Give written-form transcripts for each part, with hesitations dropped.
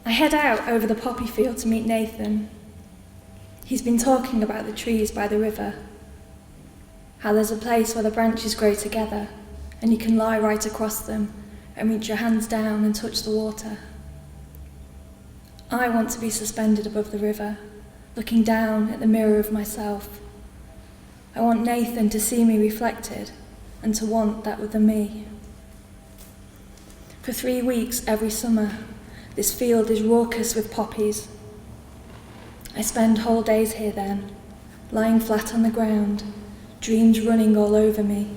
I head out over the poppy field to meet Nathan. He's been talking about the trees by the river, how there's a place where the branches grow together and you can lie right across them and reach your hands down and touch the water. I want to be suspended above the river, looking down at the mirror of myself. I want Nathan to see me reflected and to want that with me. For 3 weeks every summer, this field is raucous with poppies. I spend whole days here then, lying flat on the ground, dreams running all over me.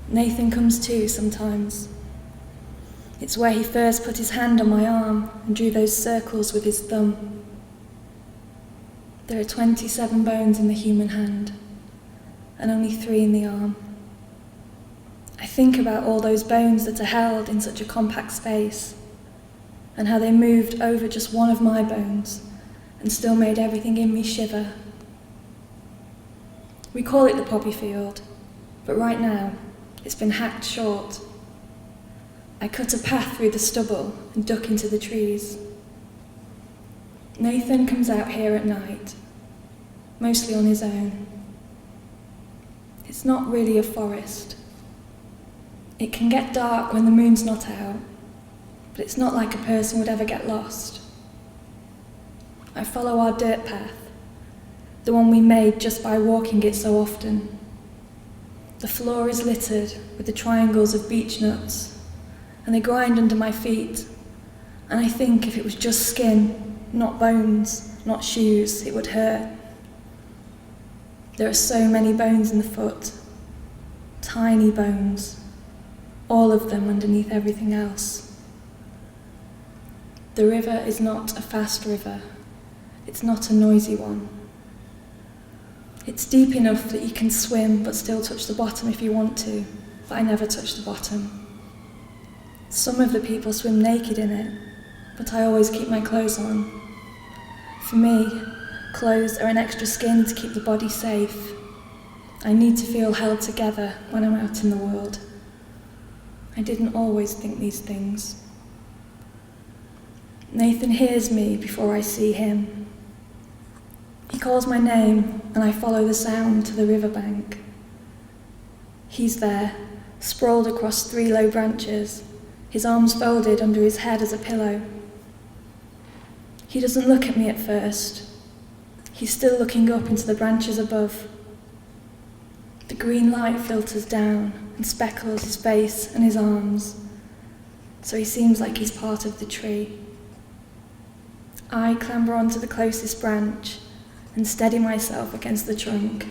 Nathan comes too sometimes. It's where he first put his hand on my arm and drew those circles with his thumb. There are 27 bones in the human hand, and only 3 in the arm. I think about all those bones that are held in such a compact space, and how they moved over just one of my bones and still made everything in me shiver. We call it the poppy field, but right now it's been hacked short. I cut a path through the stubble and duck into the trees. Nathan comes out here at night, mostly on his own. It's not really a forest. It can get dark when the moon's not out, but it's not like a person would ever get lost. I follow our dirt path, the one we made just by walking it so often. The floor is littered with the triangles of beech nuts, and they grind under my feet, and I think if it was just skin, not bones, not shoes, it would hurt. There are so many bones in the foot, tiny bones, all of them underneath everything else. The river is not a fast river. It's not a noisy one. It's deep enough that you can swim but still touch the bottom if you want to, but I never touch the bottom. Some of the people swim naked in it, but I always keep my clothes on. For me, clothes are an extra skin to keep the body safe. I need to feel held together when I'm out in the world. I didn't always think these things. Nathan hears me before I see him. He calls my name and I follow the sound to the riverbank. He's there, sprawled across 3 low branches, his arms folded under his head as a pillow. He doesn't look at me at first. He's still looking up into the branches above. The green light filters down and speckles his face and his arms, so he seems like he's part of the tree. I clamber onto the closest branch and steady myself against the trunk.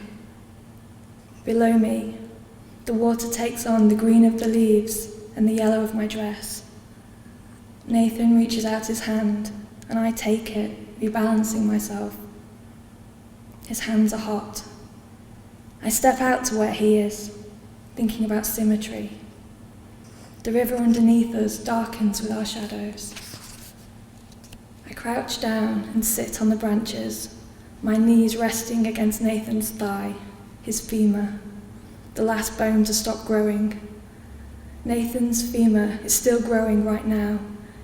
Below me, the water takes on the green of the leaves and the yellow of my dress. Nathan reaches out his hand and I take it, rebalancing myself. His hands are hot. I step out to where he is, thinking about symmetry. The river underneath us darkens with our shadows. I crouch down and sit on the branches, my knees resting against Nathan's thigh, his femur, the last bone to stop growing. Nathan's femur is still growing right now,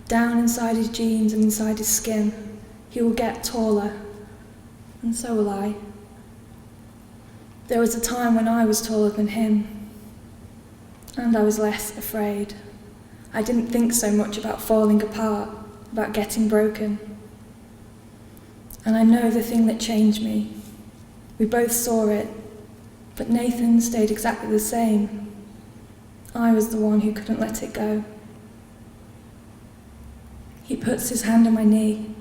down inside his jeans and inside his skin. He will get taller, and so will I. There was a time when I was taller than him, and I was less afraid. I didn't think so much about falling apart, about getting broken. And I know the thing that changed me. We both saw it, but Nathan stayed exactly the same. I was the one who couldn't let it go. He puts his hand on my knee.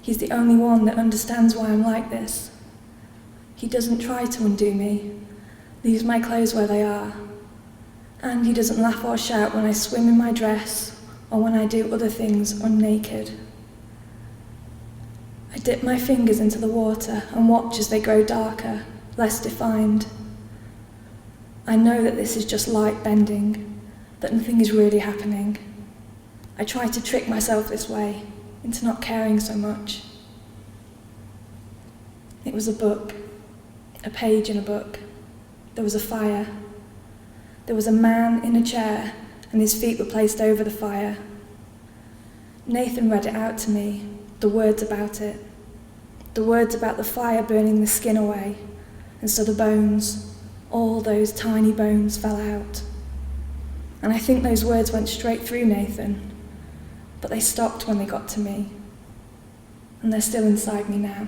He's the only one that understands why I'm like this. He doesn't try to undo me, leaves my clothes where they are. And he doesn't laugh or shout when I swim in my dress or when I do other things unnaked. I dip my fingers into the water and watch as they grow darker, less defined. I know that this is just light bending, that nothing is really happening. I try to trick myself this way, into not caring so much. It was a book, a page in a book. There was a fire. There was a man in a chair, and his feet were placed over the fire. Nathan read it out to me, the words about it. The words about the fire burning the skin away, and so the bones, all those tiny bones, fell out. And I think those words went straight through Nathan, but they stopped when they got to me, and they're still inside me now.